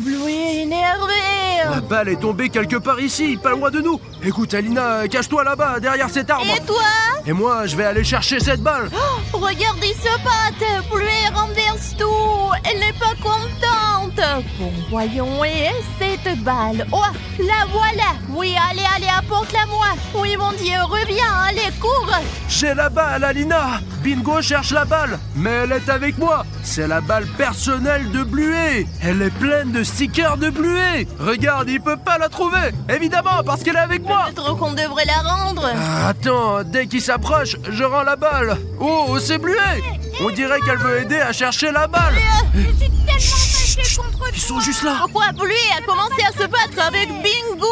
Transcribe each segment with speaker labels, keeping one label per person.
Speaker 1: Bleuet est énervé.
Speaker 2: La balle est tombée quelque part ici, pas loin de nous. Écoute, Alina, cache-toi là-bas, derrière cet arbre.
Speaker 1: Et toi?
Speaker 2: Et moi, je vais aller chercher cette balle.
Speaker 1: Oh, regarde, il se batte. Bleuet renverse tout. Elle n'est pas contente. Bon, voyons, et cette balle? Oh, la voilà. Oui, allez, apporte-la-moi. Oui, mon Dieu, reviens, allez, cours.
Speaker 2: J'ai la balle, Alina. Bingo cherche la balle, mais elle est avec moi. C'est la balle personnelle de Bleuet. Elle est pleine de stickers de Bleuet. Regarde, il peut pas la trouver. Évidemment, parce qu'elle est avec moi.
Speaker 1: Peut-être qu'on devrait la rendre.
Speaker 2: Attends, dès qu'il s'approche, je rends la balle. Oh, c'est Bleuet. On dirait qu'elle veut aider à chercher la balle.
Speaker 3: Je suis tellement fâchée contre
Speaker 2: Ils sont juste là.
Speaker 1: Pourquoi Bleuet a commencé à se battre avec Bingo?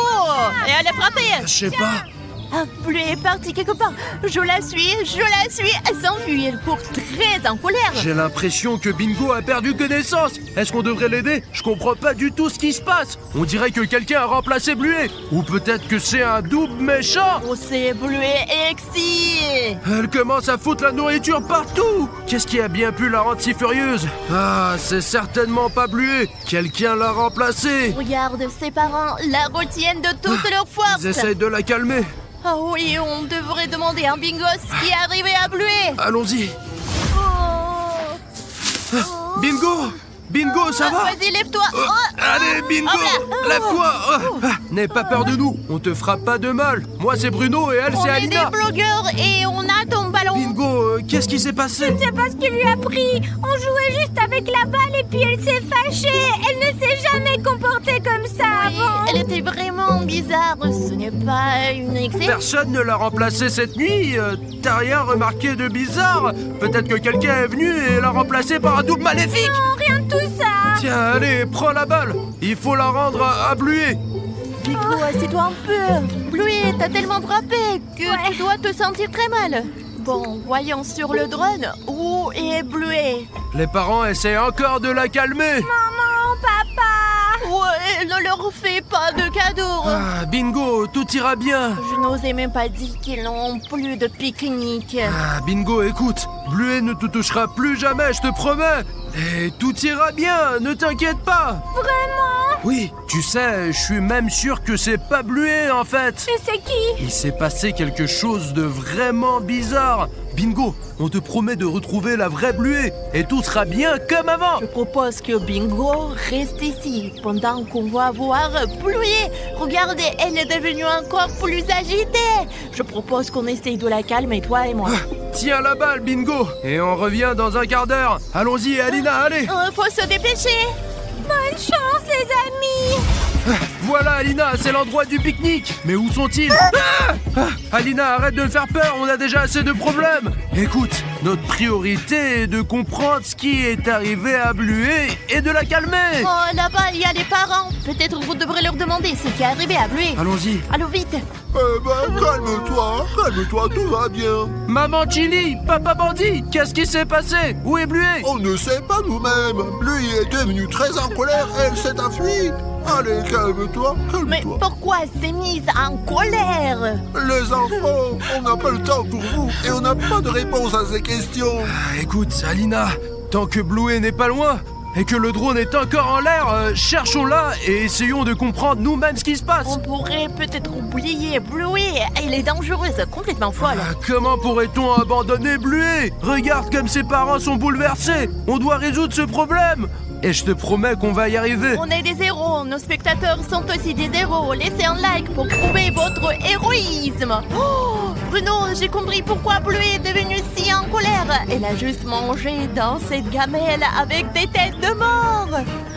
Speaker 1: Et elle est frappée.
Speaker 2: Je sais pas.
Speaker 1: Ah, Bleuet est partie quelque part. Je la suis. Elle s'enfuit, elle court très en colère.
Speaker 2: J'ai l'impression que Bingo a perdu connaissance. Est-ce qu'on devrait l'aider? Je comprends pas du tout ce qui se passe. On dirait que quelqu'un a remplacé Bleuet. Ou peut-être que c'est un double méchant.
Speaker 1: Oh, c'est Bleuet Exi.
Speaker 2: Elle commence à foutre la nourriture partout. Qu'est-ce qui a bien pu la rendre si furieuse? Ah, c'est certainement pas Bleuet. Quelqu'un l'a remplacé.
Speaker 1: Regarde, ses parents la retiennent de toute leur force.
Speaker 2: Ils essayent de la calmer.
Speaker 1: Ah oui, on devrait demander à Bingo ce qui est arrivé à Bleuet.
Speaker 2: Allons-y.
Speaker 1: Oh.
Speaker 2: Bingo! Bingo, ça va?
Speaker 1: Vas-y, lève-toi.
Speaker 2: Allez, Bingo! Lève-toi! N'aie pas peur de nous. On te fera pas de mal. Moi, c'est Bruno et elle,
Speaker 1: On
Speaker 2: c'est
Speaker 1: est
Speaker 2: Alina.
Speaker 1: des blogueurs et on a ton ballon.
Speaker 2: Bingo, qu'est-ce qui s'est passé?
Speaker 3: Je sais pas ce qu'il lui a pris. On jouait juste avec la balle et puis elle s'est fâchée. Elle ne s'est jamais comportée comme ça avant.
Speaker 1: Elle était vraiment bizarre. Ce n'est pas une excès.
Speaker 2: Personne ne l'a remplacée cette nuit. T'as rien remarqué de bizarre? Peut-être que quelqu'un est venu et l'a remplacée par un double maléfique.
Speaker 3: Non, rien de tout ça.
Speaker 2: Tiens, allez, prends la balle. Il faut la rendre à Bleuet.
Speaker 1: Bingo, assieds-toi un peu. Bleuet t'a tellement frappé que tu dois te sentir très mal. Bon, voyons sur le drone. Où est Bleuet?
Speaker 2: Les parents essaient encore de la calmer.
Speaker 3: Maman, papa.
Speaker 1: Ouais, ne leur fais pas de cadeaux.
Speaker 2: Ah, Bingo, tout ira bien.
Speaker 1: Je n'osais même pas dire qu'ils n'ont plus de pique-nique.
Speaker 2: Ah, Bingo, écoute, Bleuet ne te touchera plus jamais, je te promets. Et tout ira bien, ne t'inquiète pas.
Speaker 3: Vraiment?
Speaker 2: Oui, tu sais, je suis même sûr que c'est pas Bleuet en fait.
Speaker 3: Et c'est qui?
Speaker 2: Il s'est passé quelque chose de vraiment bizarre. Bingo, on te promet de retrouver la vraie Bleuet et tout sera bien comme avant.
Speaker 1: Je propose que Bingo reste ici pendant qu'on va voir Bleuet. Regardez, elle est devenue encore plus agitée. Je propose qu'on essaye de la calmer, toi et moi.
Speaker 2: Tiens la balle, Bingo, et on revient dans un quart d'heure. Allons-y, Alina, allez.
Speaker 1: Faut se dépêcher.
Speaker 3: Bonne chance, les amis.
Speaker 2: Voilà, Alina, c'est l'endroit du pique-nique. Mais où sont-ils? Alina, arrête de me faire peur, on a déjà assez de problèmes. Écoute, notre priorité est de comprendre ce qui est arrivé à Bleuet et de la calmer.
Speaker 1: Oh, là-bas, il y a les parents. Peut-être vous devrez leur demander ce qui est arrivé à Bleuet.
Speaker 2: Allons-y.
Speaker 1: Allons vite.
Speaker 4: Calme-toi, tout va bien.
Speaker 2: Maman Chili, papa bandit, qu'est-ce qui s'est passé? Où est Bleuet?
Speaker 4: On ne sait pas nous-mêmes. Bleuet est devenu très en colère et elle s'est enfuie. Allez, calme-toi,
Speaker 1: Mais
Speaker 4: calme-toi.
Speaker 1: pourquoi elle s'est mise en colère?
Speaker 4: Les enfants, on n'a pas le temps pour vous et on n'a pas de réponse à ces questions.
Speaker 2: Écoute, Alina, tant que Bleuet n'est pas loin et que le drone est encore en l'air, cherchons-la et essayons de comprendre nous-mêmes ce qui se passe.
Speaker 1: On pourrait peut-être oublier Bleuet. Elle est dangereuse, complètement folle.
Speaker 2: Comment pourrait-on abandonner Bleuet? Regarde comme ses parents sont bouleversés. On doit résoudre ce problème. Et je te promets qu'on va y arriver.
Speaker 1: On est des héros, nos spectateurs sont aussi des héros. Laissez un like pour prouver votre héroïsme. Oh, Bruno, j'ai compris pourquoi Bleuet est devenue si en colère. Elle a juste mangé dans cette gamelle avec des têtes de mort.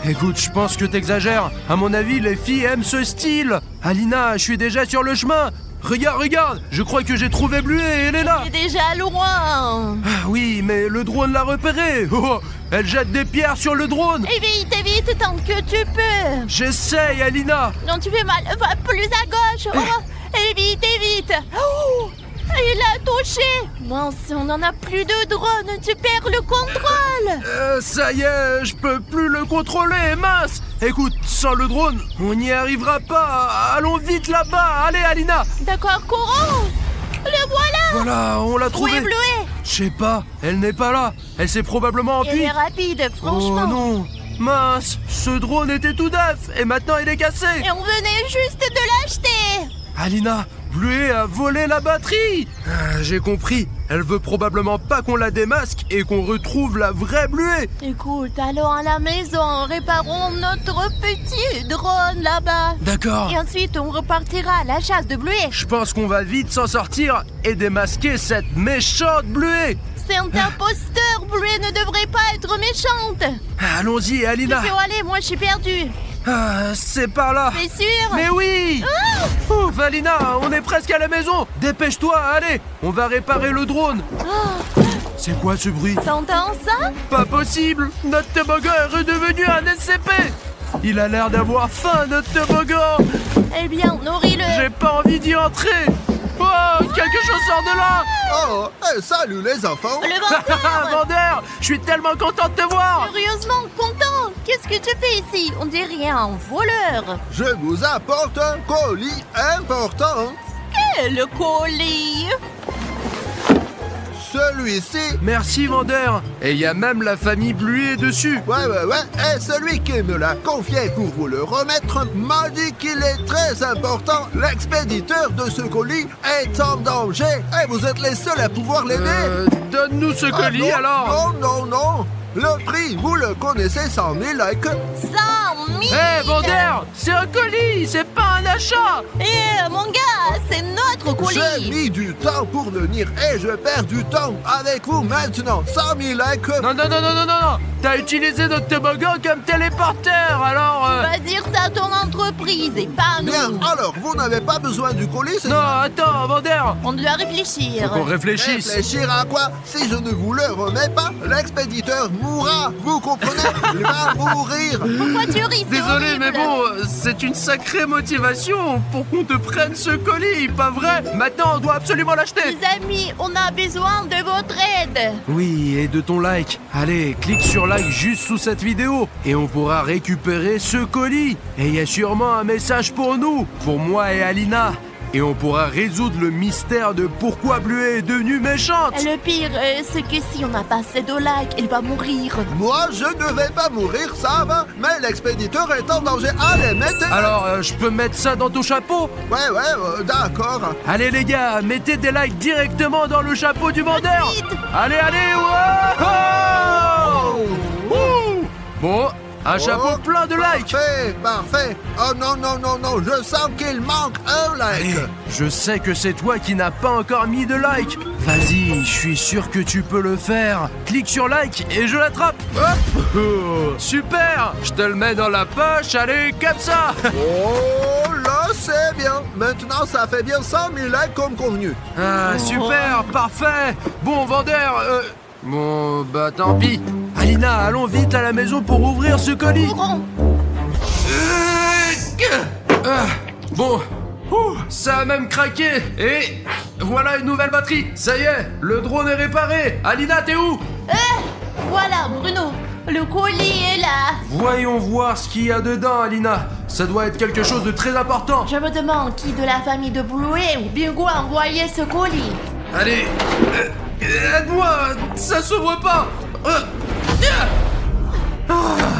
Speaker 2: Écoute, je pense que t'exagères. À mon avis, les filles aiment ce style. Alina, je suis déjà sur le chemin. Regarde, je crois que j'ai trouvé Bleuet et elle est là.
Speaker 1: Elle est déjà loin.
Speaker 2: Ah oui, mais le drone l'a repérée. Oh, elle jette des pierres sur le drone.
Speaker 1: Évite tant que tu peux.
Speaker 2: J'essaye, Alina.
Speaker 1: Non, tu fais mal. Va plus à gauche. Oh, évite. Oh, il a touché. Mince, on n'en a plus de drone. Tu perds le contrôle.
Speaker 2: Ça y est, je peux plus le contrôler, mince. Écoute, sans le drone, on n'y arrivera pas. Allons vite là-bas. Allez, Alina.
Speaker 1: D'accord, courons. Le voilà.
Speaker 2: Voilà, on l'a
Speaker 1: Où
Speaker 2: trouvée.
Speaker 1: est Bleuet?
Speaker 2: Je sais pas, elle n'est pas là. Elle s'est probablement
Speaker 1: Elle
Speaker 2: enfuie.
Speaker 1: est rapide, franchement.
Speaker 2: Oh non, Mince, ce drone était tout neuf et maintenant il est cassé.
Speaker 1: Et on venait juste de l'acheter.
Speaker 2: Alina, Bluey a volé la batterie. J'ai compris. Elle veut probablement pas qu'on la démasque et qu'on retrouve la vraie Bluey.
Speaker 1: Écoute, allons à la maison, réparons notre petit drone là-bas.
Speaker 2: D'accord.
Speaker 1: Et ensuite, on repartira à la chasse de Bluey.
Speaker 2: Je pense qu'on va vite s'en sortir et démasquer cette méchante Bluey.
Speaker 1: C'est un imposteur, Bluey ne devrait pas être méchante.
Speaker 2: Allons-y, Alina.
Speaker 1: Il faut aller, moi je suis perdue.
Speaker 2: C'est par là.
Speaker 1: T'es sûr?
Speaker 2: Mais oui. Ouf, Alina, on est presque à la maison. Dépêche-toi, allez. On va réparer le drone. C'est quoi ce bruit?
Speaker 1: T'entends ça?
Speaker 2: Pas possible. Notre toboggan est redevenu un SCP. Il a l'air d'avoir faim, notre toboggan.
Speaker 1: Eh bien, nourris-le.
Speaker 2: J'ai pas envie d'y entrer. Oh, quelque chose sort de là.
Speaker 4: Oh, salut les enfants.
Speaker 1: Le vendeur.
Speaker 2: Vander, je suis tellement content de te voir.
Speaker 1: Curieusement content. Qu'est-ce que tu fais ici? On dirait un voleur.
Speaker 4: Je vous apporte un colis important.
Speaker 1: Quel colis?
Speaker 4: Celui-ci.
Speaker 2: Merci, Vander. Et il y a même la famille Bluey dessus.
Speaker 4: Ouais. Et celui qui me l'a confié pour vous le remettre m'a dit qu'il est très important. L'expéditeur de ce colis est en danger. Et vous êtes les seuls à pouvoir l'aider.
Speaker 2: Donne-nous ce colis
Speaker 4: non,
Speaker 2: alors.
Speaker 4: Non. Le prix, vous le connaissez, 100 000 likes.
Speaker 1: 100 000.
Speaker 2: Hé, Vander, c'est un colis, c'est pas un achat.
Speaker 1: Eh, mon gars, c'est notre colis.
Speaker 4: J'ai mis du temps pour venir et je perds du temps avec vous maintenant. 100 000 likes.
Speaker 2: Non. T'as utilisé notre toboggan comme téléporteur, alors...
Speaker 1: Va dire ça à ton entreprise et pas à nous.
Speaker 4: Bien, alors vous n'avez pas besoin du colis, c'est
Speaker 2: Non,
Speaker 4: ça?
Speaker 2: attends, Vander.
Speaker 1: On doit réfléchir.
Speaker 2: Faut qu'on réfléchisse.
Speaker 4: Réfléchir à quoi? Si je ne vous le remets pas, l'expéditeur mourra. Vous comprenez? Il va mourir.
Speaker 1: Pourquoi tu ris? C'est
Speaker 2: Désolé,
Speaker 1: horrible.
Speaker 2: mais bon, c'est une sacrée motivation pour qu'on te prenne ce colis, pas vrai? Maintenant, on doit absolument l'acheter.
Speaker 1: Les amis, on a besoin de votre aide.
Speaker 2: Oui, et de ton like. Allez, clique sur like juste sous cette vidéo et on pourra récupérer ce colis. Et il y a sûrement un message pour nous, pour moi et Alina. Et on pourra résoudre le mystère de pourquoi Bluey est devenue méchante.
Speaker 1: Le pire, c'est que si on n'a pas assez de likes, elle va mourir.
Speaker 4: Moi, je ne vais pas mourir, ça va. Mais l'expéditeur est en danger. Allez, mettez...
Speaker 2: Alors, je peux mettre ça dans ton chapeau?
Speaker 4: Ouais, d'accord.
Speaker 2: Allez les gars, mettez des likes directement dans le chapeau du vendeur.
Speaker 1: Vite.
Speaker 2: Allez, wow. Ouh. Bon, un chapeau plein de likes.
Speaker 4: Parfait. Oh non, je sens qu'il manque un like.
Speaker 2: Allez, je sais que c'est toi qui n'as pas encore mis de like. Vas-y, je suis sûr que tu peux le faire. Clique sur like et je l'attrape. Hop. Oh, super. Je te le mets dans la poche, allez, comme ça.
Speaker 4: Oh, là, c'est bien. Maintenant, ça fait bien 100 000 likes comme convenu.
Speaker 2: Ah, super, parfait. Bon, vendeur, bon, bah tant pis. Alina, allons vite à la maison pour ouvrir ce colis.
Speaker 1: Courons.
Speaker 2: Bon, ça a même craqué. Et voilà une nouvelle batterie. Ça y est, le drone est réparé. Alina, t'es où?
Speaker 1: Voilà, Bruno. Le colis est là.
Speaker 2: Voyons voir ce qu'il y a dedans, Alina. Ça doit être quelque chose de très important.
Speaker 1: Je me demande qui de la famille de Bluey ou Bingo a envoyé ce colis.
Speaker 2: Allez, aide-moi, ça s'ouvre pas.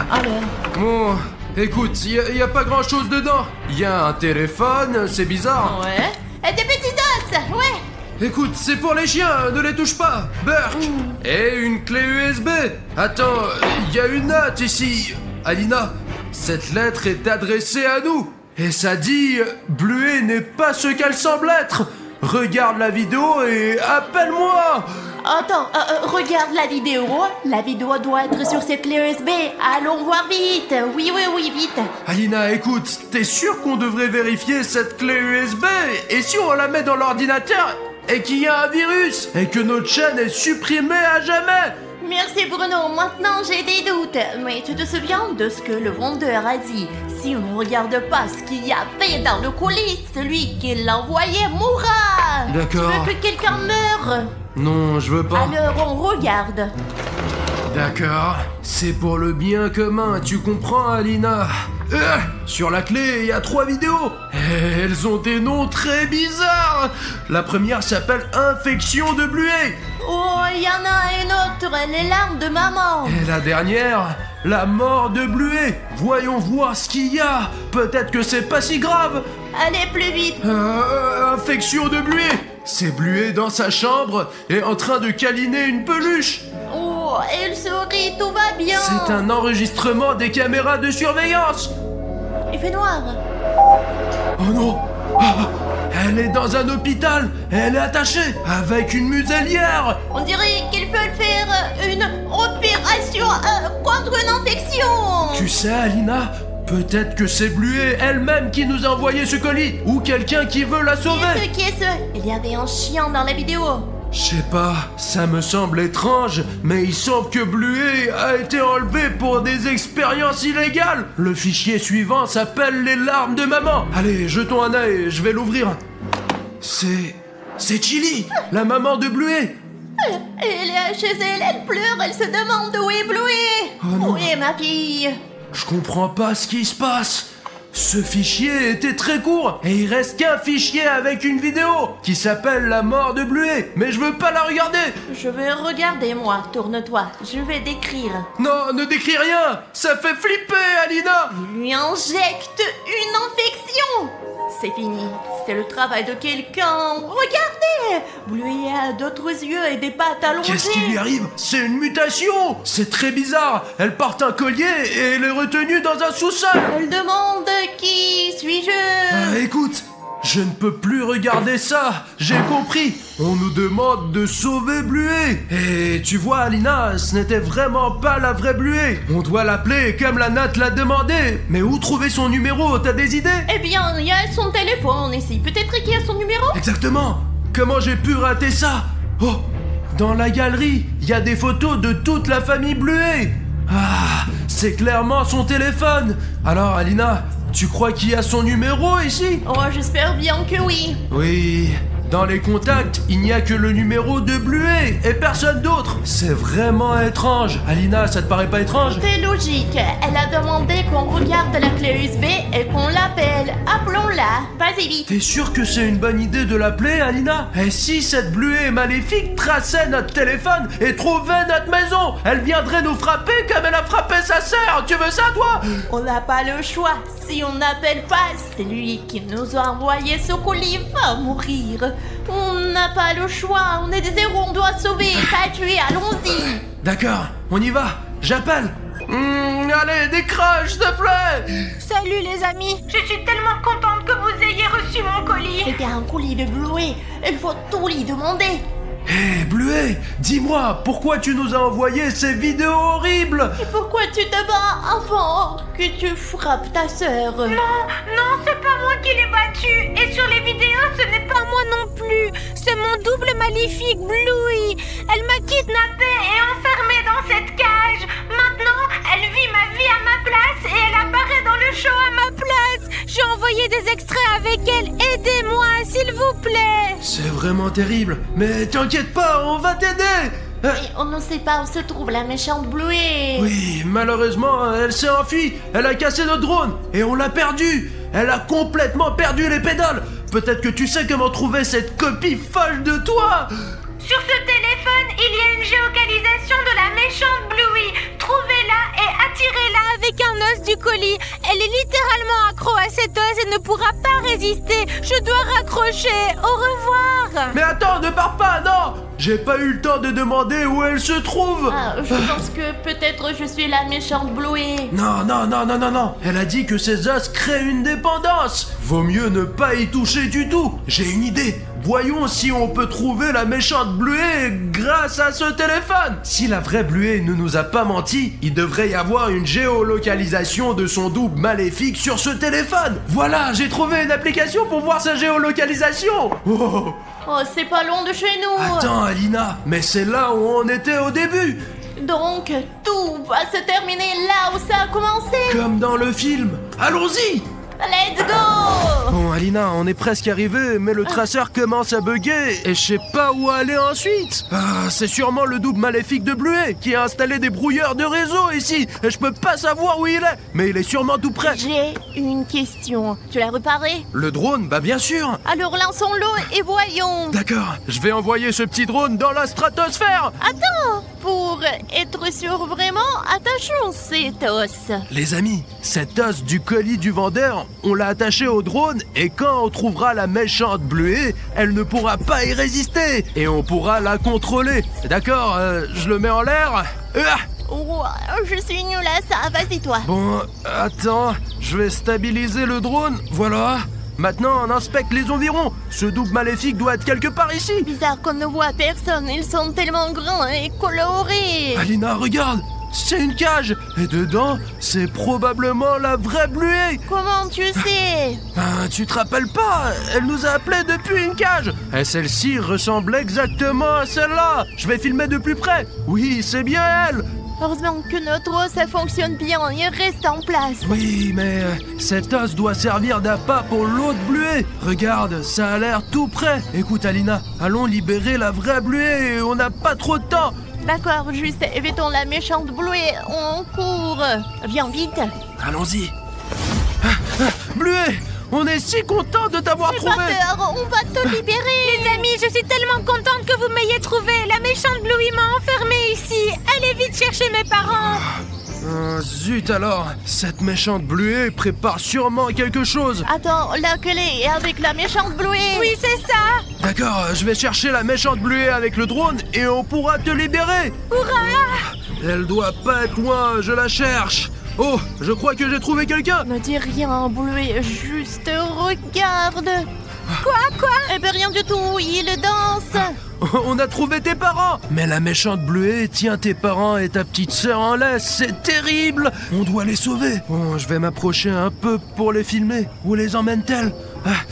Speaker 1: Alors,
Speaker 2: Bon, écoute, il y a pas grand-chose dedans. Il y a un téléphone, c'est bizarre.
Speaker 1: ouais. Et des petits os, ouais.
Speaker 2: Écoute, c'est pour les chiens, ne les touche pas. Burk. Et une clé USB. Attends, il y a une note ici. Alina, cette lettre est adressée à nous. Et ça dit, Bluey n'est pas ce qu'elle semble être. Regarde la vidéo et appelle-moi.
Speaker 1: Attends, regarde la vidéo. La vidéo doit être sur cette clé USB. Allons voir vite. Oui, vite.
Speaker 2: Alina, écoute, t'es sûr qu'on devrait vérifier cette clé USB? Et si on la met dans l'ordinateur et qu'il y a un virus et que notre chaîne est supprimée à jamais?
Speaker 1: Merci Bruno, maintenant j'ai des doutes. Mais tu te souviens de ce que le vendeur a dit? Si on ne regarde pas ce qu'il y a fait dans le colis, celui qui l'a envoyé mourra.
Speaker 2: D'accord.
Speaker 1: Tu veux que quelqu'un meure?
Speaker 2: Non, je veux pas.
Speaker 1: Alors on regarde.
Speaker 2: D'accord, c'est pour le bien commun, tu comprends, Alina? Sur la clé, il y a 3 vidéos. Et elles ont des noms très bizarres. La première s'appelle Infection de Bluey.
Speaker 1: Oh, il y en a une autre, les larmes de maman.
Speaker 2: Et la dernière, La mort de Bluet. Voyons voir ce qu'il y a. Peut-être que c'est pas si grave.
Speaker 1: Allez, plus vite.
Speaker 2: Infection de Bluet. C'est Bluet dans sa chambre et en train de câliner une peluche.
Speaker 1: Oh, elle sourit, tout va bien.
Speaker 2: C'est un enregistrement des caméras de surveillance.
Speaker 1: Il fait noir.
Speaker 2: Oh non. Elle est dans un hôpital et elle est attachée avec une muselière.
Speaker 1: On dirait qu'ils veulent faire une opération contre une infection.
Speaker 2: Tu sais, Alina, peut-être que c'est Bluet elle-même qui nous a envoyé ce colis ou quelqu'un qui veut la sauver.
Speaker 1: Qui est-ce? Il y avait un chien dans la vidéo.
Speaker 2: Je sais pas, ça me semble étrange, mais il semble que Bluet a été enlevé pour des expériences illégales. Le fichier suivant s'appelle les larmes de maman. Allez, jetons un œil, je vais l'ouvrir. C'est Chili, la maman de Bluet.
Speaker 1: Elle est chez elle, elle pleure, elle se demande où est Bluet.
Speaker 2: Oh non.
Speaker 1: Où est ma fille?
Speaker 2: Je comprends pas ce qui se passe. Ce fichier était très court et il reste qu'un fichier avec une vidéo qui s'appelle La mort de Bluet, mais je veux pas la regarder.
Speaker 1: Je vais regarder, moi. Tourne-toi, je vais décrire.
Speaker 2: Non, ne décris rien, ça fait flipper, Alina.
Speaker 1: Il lui injecte une infection. C'est fini, c'est le travail de quelqu'un. Regardez, Bluet a d'autres yeux et des pattes allongées.
Speaker 2: Qu'est-ce qui lui arrive? C'est une mutation. C'est très bizarre. Elle porte un collier et elle est retenue dans un sous-sol.
Speaker 1: Elle demande qui suis-je?
Speaker 2: Écoute, je ne peux plus regarder ça. J'ai compris. On nous demande de sauver Bluet. Et tu vois, Alina, ce n'était vraiment pas la vraie Bluet. On doit l'appeler comme la Nat l'a demandé. Mais où trouver son numéro? T'as des idées?
Speaker 1: Eh bien, il y a son téléphone ici. Peut-être qu'il y a son numéro?
Speaker 2: Exactement. Comment j'ai pu rater ça? Oh, dans la galerie, il y a des photos de toute la famille Bluet. Ah, c'est clairement son téléphone. Alors, Alina, tu crois qu'il y a son numéro ici?
Speaker 1: Oh, j'espère bien que oui.
Speaker 2: Oui. Dans les contacts, il n'y a que le numéro de Bluet et personne d'autre. C'est vraiment étrange. Alina, ça te paraît pas étrange?
Speaker 1: C'est logique. Elle a demandé qu'on regarde la clé USB et qu'on l'appelle. Appelons-la. Vas-y vite.
Speaker 2: T'es sûr que c'est une bonne idée de l'appeler, Alina? Et si cette Bluet maléfique traçait notre téléphone et trouvait notre maison, elle viendrait nous frapper comme elle a frappé sa sœur. Tu veux ça, toi?
Speaker 1: On n'a pas le choix. Si on n'appelle pas, c'est lui qui nous a envoyé ce colis va mourir. On n'a pas le choix. On est des héros, on doit sauver, pas tuer. Allons-y.
Speaker 2: D'accord, on y va. J'appelle. Allez, décroche, s'il te plaît.
Speaker 3: Salut les amis. Je suis tellement contente que vous ayez reçu mon colis.
Speaker 1: C'était un colis de Bluet. Il faut tout lui demander.
Speaker 2: Hé, Bluet, dis-moi, pourquoi tu nous as envoyé ces vidéos horribles?
Speaker 1: Et pourquoi tu te bats avant que tu frappes ta sœur?
Speaker 3: Non, c'est pas moi qui l'ai battue. Et sur les vidéos, ce n'est pas moi non plus. C'est mon double maléfique, Bluey. Elle m'a kidnappée et enfermée dans cette cage. Maintenant, elle vit ma vie à ma place et elle apparaît dans le show à ma place. J'ai envoyé des extraits avec elle. Aidez-moi, s'il vous plaît.
Speaker 2: C'est vraiment terrible, mais t'inquiète pas, on va t'aider.
Speaker 1: Et on ne sait pas où se trouve la méchante Bluet.
Speaker 2: Oui, malheureusement, elle s'est enfuie. Elle a cassé notre drone et on l'a perdue. Elle a complètement perdu les pédales. Peut-être que tu sais comment trouver cette copie folle de toi.
Speaker 3: Sur ce téléphone, il y a une géolocalisation de la méchante Bluey. Trouvez-la et attirez-la avec un os du colis. Elle est littéralement accro à cet os et ne pourra pas résister. Je dois raccrocher. Au revoir.
Speaker 2: Mais attends, ne pars pas, non. J'ai pas eu le temps de demander où elle se trouve.
Speaker 1: Je pense que peut-être je suis la méchante Bluet.
Speaker 2: Non. Elle a dit que ces os créent une dépendance. Vaut mieux ne pas y toucher du tout. J'ai une idée. Voyons si on peut trouver la méchante Bluet grâce à ce téléphone. Si la vraie Bluet ne nous a pas menti, il devrait y avoir une géolocalisation de son double maléfique sur ce téléphone. Voilà, j'ai trouvé une application pour voir sa géolocalisation.
Speaker 1: Oh, c'est pas loin de chez nous.
Speaker 2: Attends, Alina, mais c'est là où on était au début.
Speaker 1: Donc, tout va se terminer là où ça a commencé.
Speaker 2: Comme dans le film. Allons-y.
Speaker 1: Let's go.
Speaker 2: Bon, Alina, on est presque arrivé, mais le traceur commence à bugger et je sais pas où aller ensuite. Ah, c'est sûrement le double maléfique de Bluey qui a installé des brouilleurs de réseau ici et je peux pas savoir où il est, mais il est sûrement tout près.
Speaker 1: J'ai une question. Tu l'as réparé?
Speaker 2: Le drone? Bah bien sûr.
Speaker 1: Alors lançons-le et voyons.
Speaker 2: D'accord, je vais envoyer ce petit drone dans la stratosphère.
Speaker 1: Attends, pour être sûr vraiment, attachons cet os.
Speaker 2: Les amis, cet os du colis du vendeur, on l'a attaché au drone et quand on trouvera la méchante Bluey, elle ne pourra pas y résister et on pourra la contrôler. D'accord, je le mets en l'air.
Speaker 1: Oh, je suis nulle à ça, vas-y toi.
Speaker 2: Bon, attends, je vais stabiliser le drone, voilà. Maintenant, on inspecte les environs. Ce double maléfique doit être quelque part ici.
Speaker 1: Bizarre qu'on ne voit personne, ils sont tellement grands et colorés.
Speaker 2: Alina, regarde, c'est une cage. Et dedans, c'est probablement la vraie Bluey.
Speaker 1: Comment tu sais?
Speaker 2: Tu te rappelles pas? Elle nous a appelés depuis une cage. Et celle-ci ressemble exactement à celle-là. Je vais filmer de plus près. Oui, c'est bien elle.
Speaker 1: Heureusement que notre os, ça fonctionne bien, il reste en place.
Speaker 2: Oui, mais cet os doit servir d'appât pour l'autre Bluey. Regarde, ça a l'air tout prêt. Écoute, Alina, allons libérer la vraie Bluey. On n'a pas trop de temps.
Speaker 1: D'accord, juste évitons la méchante Bluey, on court. Viens vite.
Speaker 2: Allons-y. Bluey, on est si content de t'avoir
Speaker 1: N'aie
Speaker 2: trouvé.
Speaker 1: pas peur, on va te libérer.
Speaker 3: Les amis, je suis tellement contente que vous m'ayez trouvé. La méchante Bluey m'a enfermée ici. Allez vite chercher mes parents.
Speaker 2: Zut alors, cette méchante Bluey prépare sûrement quelque chose.
Speaker 1: Attends, la clé est avec la méchante Bluey.
Speaker 3: Oui, c'est ça.
Speaker 2: D'accord, je vais chercher la méchante Bluey avec le drone et on pourra te libérer.
Speaker 3: Hurrah!
Speaker 2: Elle doit pas être loin, je la cherche. Oh, je crois que j'ai trouvé quelqu'un.
Speaker 1: Ne dis rien, Bluey, juste regarde.
Speaker 3: Quoi?
Speaker 1: Eh ben rien du tout, il danse.
Speaker 2: On a trouvé tes parents. Mais la méchante Bluey tient tes parents et ta petite sœur en laisse. C'est terrible. On doit les sauver. Bon, je vais m'approcher un peu pour les filmer. Où les emmène-t-elle?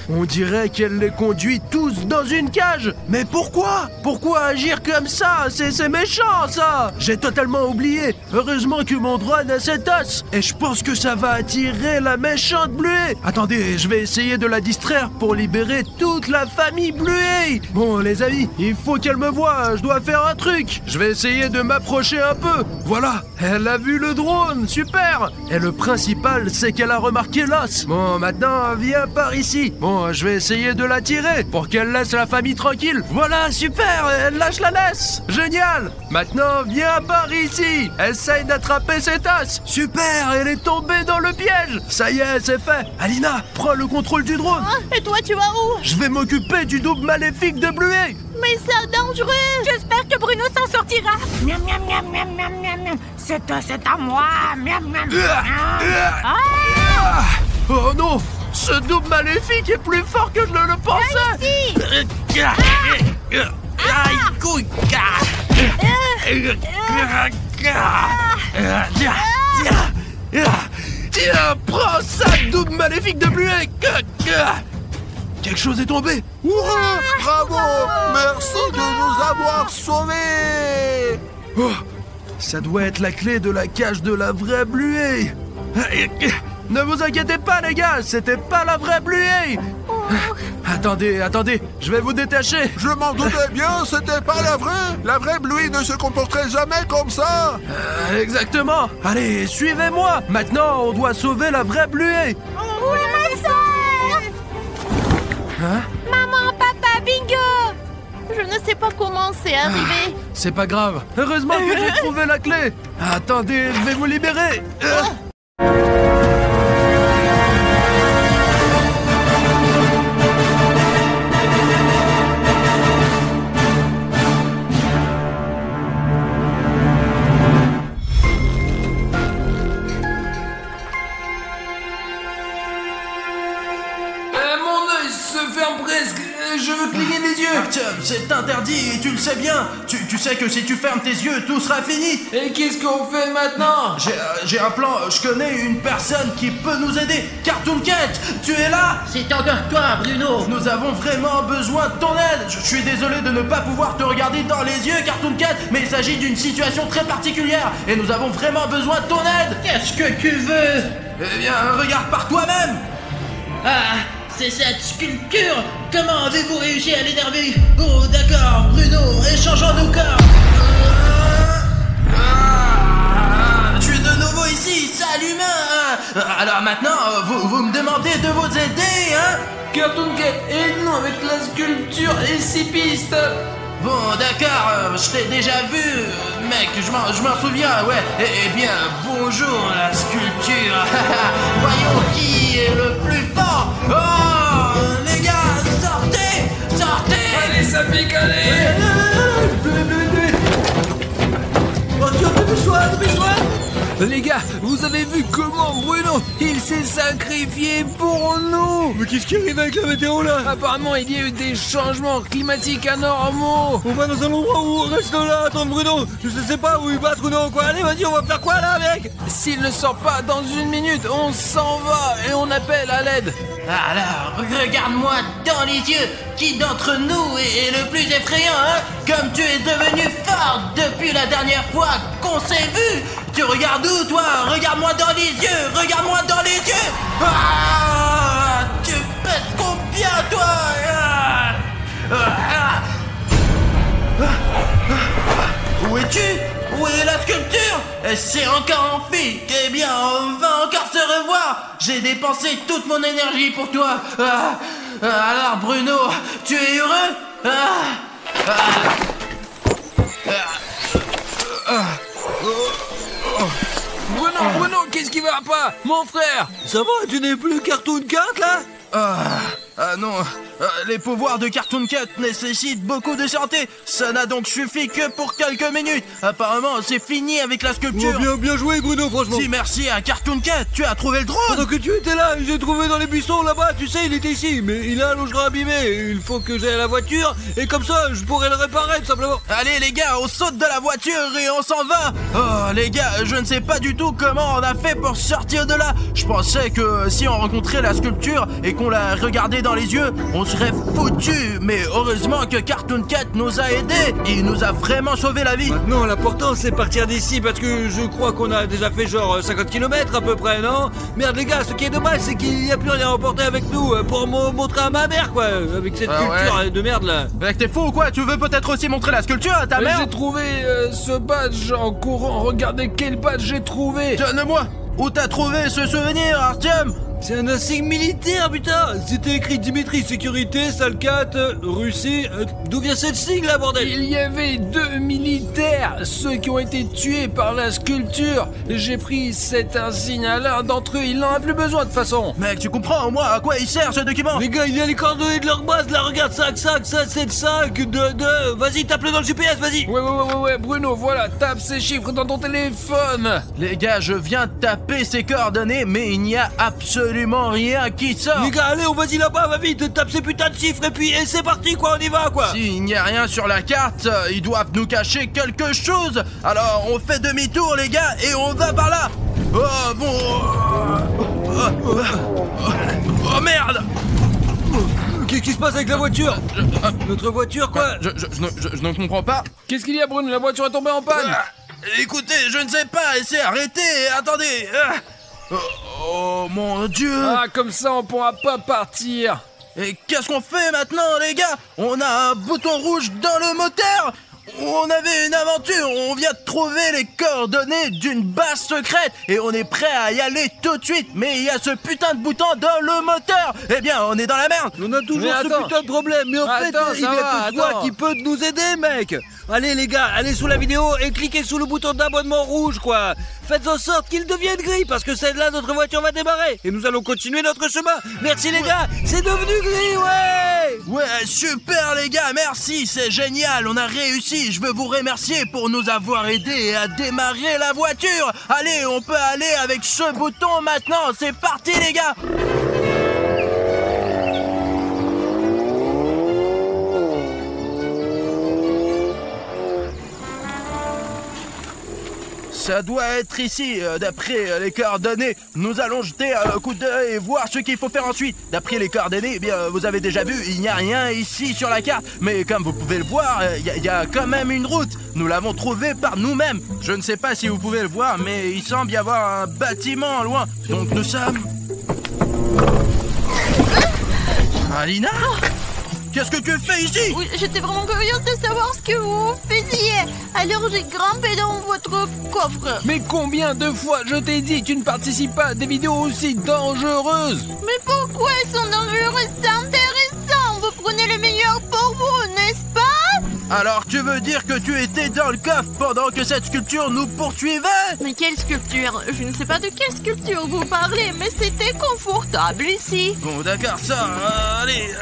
Speaker 2: On dirait qu'elle les conduit tous dans une cage. Mais pourquoi? Pourquoi agir comme ça? C'est méchant, ça. J'ai totalement oublié. Heureusement que mon drone a cet os. Et je pense que ça va attirer la méchante Bluey. Attendez, je vais essayer de la distraire pour libérer toute la famille Bluey. Bon, les amis, il faut qu'elle me voie. Je dois faire un truc. Je vais essayer de m'approcher un peu. Voilà, elle a vu le drone. Super. Et le principal, c'est qu'elle a remarqué l'os. Bon, maintenant, viens par ici. Bon, je vais essayer de la tirer pour qu'elle laisse la famille tranquille. Voilà, super, elle lâche la laisse. Génial. Maintenant, viens par ici. Essaye d'attraper cet os. Super, elle est tombée dans le piège. Ça y est, c'est fait. Alina, prends le contrôle du drone.
Speaker 1: Et toi, tu vas où?
Speaker 2: Je vais m'occuper du double maléfique de Bluey.
Speaker 1: Mais c'est dangereux.
Speaker 3: J'espère que Bruno s'en sortira. Miam, miam, miam, miam, miam, miam, miam. C'est à moi. Miam, miam.
Speaker 2: Oh non, ce double maléfique est plus fort que je ne le pensais. Tiens, prends ça, double maléfique de Bluey. Quelque chose est tombé.
Speaker 4: Hurrah! Bravo! Merci de nous avoir sauvés!
Speaker 2: Oh, ça doit être la clé de la cage de la vraie Bluey. Ne vous inquiétez pas, les gars, c'était pas la vraie Bluey. Attendez, je vais vous détacher.
Speaker 4: Je m'en doutais bien, c'était pas la vraie! La vraie Bluey ne se comporterait jamais comme ça!
Speaker 2: Exactement. Allez, suivez-moi. Maintenant, on doit sauver la vraie Bluey.
Speaker 3: Où est ma soeur?
Speaker 2: Hein?
Speaker 3: Maman, papa, bingo!
Speaker 1: Je ne sais pas comment c'est arrivé.
Speaker 2: C'est pas grave. Heureusement que j'ai trouvé la clé. Attendez, je vais vous libérer.
Speaker 5: Je veux cligner des yeux.
Speaker 2: Tiens, c'est interdit, tu le sais bien. Tu sais que si tu fermes tes yeux, tout sera fini.
Speaker 5: Et qu'est-ce qu'on fait maintenant?
Speaker 2: J'ai un plan, je connais une personne qui peut nous aider. Cartoon Cat, tu es là?
Speaker 6: C'est encore toi, Bruno.
Speaker 2: Nous avons vraiment besoin de ton aide. Je suis désolé de ne pas pouvoir te regarder dans les yeux, Cartoon Cat, mais il s'agit d'une situation très particulière et nous avons vraiment besoin de ton aide.
Speaker 6: Qu'est-ce que tu veux?
Speaker 2: Eh bien, regarde par toi-même.
Speaker 6: Ah, c'est cette sculpture. Comment avez-vous réussi à l'énerver? Oh d'accord, Bruno, échangeons nos corps. Je suis de nouveau ici, salut humain. Alors maintenant, vous me demandez de vous aider, hein?
Speaker 5: Cartoon Cat, aide-nous avec la sculpture et 6 pistes.
Speaker 6: Bon, d'accord, je t'ai déjà vu, mec, je m'en souviens, ouais. Eh bien, bonjour la sculpture. Voyons qui est le plus fort. Oh, les gars, sortez.
Speaker 5: Allez, ça pique, allez.
Speaker 2: Oh, tu as dépêche-toi. Les gars, vous avez vu comment Bruno, il s'est sacrifié pour nous. Mais qu'est-ce qui arrive avec la météo là? Apparemment, il y a eu des changements climatiques anormaux. On va dans un endroit où on reste là, attends Bruno. Je sais pas où il va Bruno, quoi. Allez, vas-y, on va faire quoi là, mec? S'il ne sort pas dans une minute, on s'en va et on appelle à l'aide.
Speaker 6: Alors, regarde-moi dans les yeux. Qui d'entre nous est le plus effrayant, hein? Comme tu es devenu fort depuis la dernière fois qu'on s'est vu. Tu regardes où, toi? Regarde-moi dans les yeux. Ah, tu pèses combien, toi? Où es-tu? Où est la sculpture? C'est encore en fille. Eh bien, on va encore se revoir. J'ai dépensé toute mon énergie pour toi. Alors, Bruno, tu es heureux?
Speaker 2: Bruno, qu'est-ce qui va pas? Mon frère! Ça va, tu n'es plus Cartoon Cat là?
Speaker 6: Non, les pouvoirs de Cartoon Cat nécessitent beaucoup de santé. Ça n'a donc suffi que pour quelques minutes. Apparemment, c'est fini avec la sculpture.
Speaker 2: Oh, bien joué, Bruno, franchement.
Speaker 6: Si, merci à Cartoon Cat, tu as trouvé le drone.
Speaker 2: Pendant que tu étais là, j'ai trouvé dans les buissons là-bas, tu sais, il était ici, mais il a un longeron abîmé. Il faut que j'aille à la voiture, et comme ça, je pourrai le réparer, tout simplement.
Speaker 6: Allez, les gars, on saute de la voiture et on s'en va. Oh, les gars, je ne sais pas du tout comment on a fait pour sortir de là. Je pensais que si on rencontrait la sculpture et qu'on la regardait dans les yeux, on serait foutu. Mais heureusement que Cartoon Cat nous a aidés. Il nous a vraiment sauvé la vie.
Speaker 2: Maintenant, l'important c'est partir d'ici parce que je crois qu'on a déjà fait genre 50 km à peu près, non? Merde les gars, ce qui est dommage c'est qu'il n'y a plus rien à emporter avec nous pour montrer à ma mère quoi, avec cette culture de merde là.
Speaker 6: Mec, t'es fou ou quoi? Tu veux peut-être aussi montrer la sculpture à ta mère?
Speaker 2: J'ai trouvé ce badge en courant, regardez quel badge j'ai trouvé.
Speaker 6: Donne-moi. Où t'as trouvé ce souvenir, Artyom?
Speaker 2: C'est un insigne militaire, putain! C'était écrit Dimitri, sécurité, Salcat, Russie. D'où vient cette sigle là, bordel? Il y avait 2 militaires, ceux qui ont été tués par la sculpture. J'ai pris cet insigne à l'un d'entre eux, il n'en a plus besoin de toute façon.
Speaker 6: Mec, tu comprends au moins à quoi il sert ce document?
Speaker 2: Les gars, il y a les coordonnées de leur base, là, regarde, 5, 7, 5, 2. Vas-y, tape-le dans le GPS, vas-y! Ouais, Bruno, voilà, tape ces chiffres dans ton téléphone.
Speaker 6: Les gars, je viens de taper ces coordonnées, mais il n'y a absolument rien qui sort.
Speaker 2: Les gars, allez, on va-y là-bas, va vite, tape ces putains de chiffres et c'est parti quoi, on y va quoi.
Speaker 6: S'il n'y a rien sur la carte, ils doivent nous cacher quelque chose. Alors on fait demi-tour les gars et on va par là. Oh bon. Oh merde.
Speaker 2: Qu'est-ce qui se passe avec la voiture? Notre voiture quoi?
Speaker 6: Je ne comprends pas.
Speaker 2: Qu'est-ce qu'il y a Bruno? La voiture est tombée en panne.
Speaker 6: Écoutez, je ne sais pas, essayez, arrêtez, attendez. Oh mon Dieu!
Speaker 2: Ah, comme ça on pourra pas partir!
Speaker 6: Et qu'est-ce qu'on fait maintenant, les gars? On a un bouton rouge dans le moteur! On avait une aventure, on vient de trouver les coordonnées d'une base secrète et on est prêt à y aller tout de suite, mais il y a ce putain de bouton dans le moteur. Eh bien, on est dans la merde.
Speaker 2: On a toujours ce putain de problème, mais en fait, il y a que toi qui peut nous aider, mec. Allez les gars, allez sous la vidéo et cliquez sous le bouton d'abonnement rouge, quoi. Faites en sorte qu'il devienne gris, parce que c'est là notre voiture va démarrer et nous allons continuer notre chemin. Merci les gars, c'est devenu gris, ouais.
Speaker 6: Ouais, super les gars, merci, c'est génial, on a réussi. Je veux vous remercier pour nous avoir aidés à démarrer la voiture. Allez, on peut aller avec ce bouton maintenant, c'est parti les gars. Ça doit être ici, d'après les coordonnées. Nous allons jeter un coup d'œil et voir ce qu'il faut faire ensuite. D'après les coordonnées, eh bien, vous avez déjà vu, il n'y a rien ici sur la carte. Mais comme vous pouvez le voir, il y a quand même une route. Nous l'avons trouvée par nous-mêmes. Je ne sais pas si vous pouvez le voir, mais il semble y avoir un bâtiment loin. Donc nous sommes... Alina, qu'est-ce que tu fais ici?
Speaker 1: Oui, j'étais vraiment curieuse de savoir ce que vous faisiez. Alors j'ai grimpé dans votre coffre.
Speaker 2: Mais combien de fois je t'ai dit, tu ne participes pas à des vidéos aussi dangereuses?
Speaker 1: Mais pourquoi elles sont dangereuses? C'est intéressant. Vous prenez le meilleur pour vous, n'est-ce pas?
Speaker 6: Alors tu veux dire que tu étais dans le coffre pendant que cette sculpture nous poursuivait?
Speaker 1: Mais quelle sculpture? Je ne sais pas de quelle sculpture vous parlez, mais c'était confortable ici.
Speaker 6: Bon d'accord, ça, allez.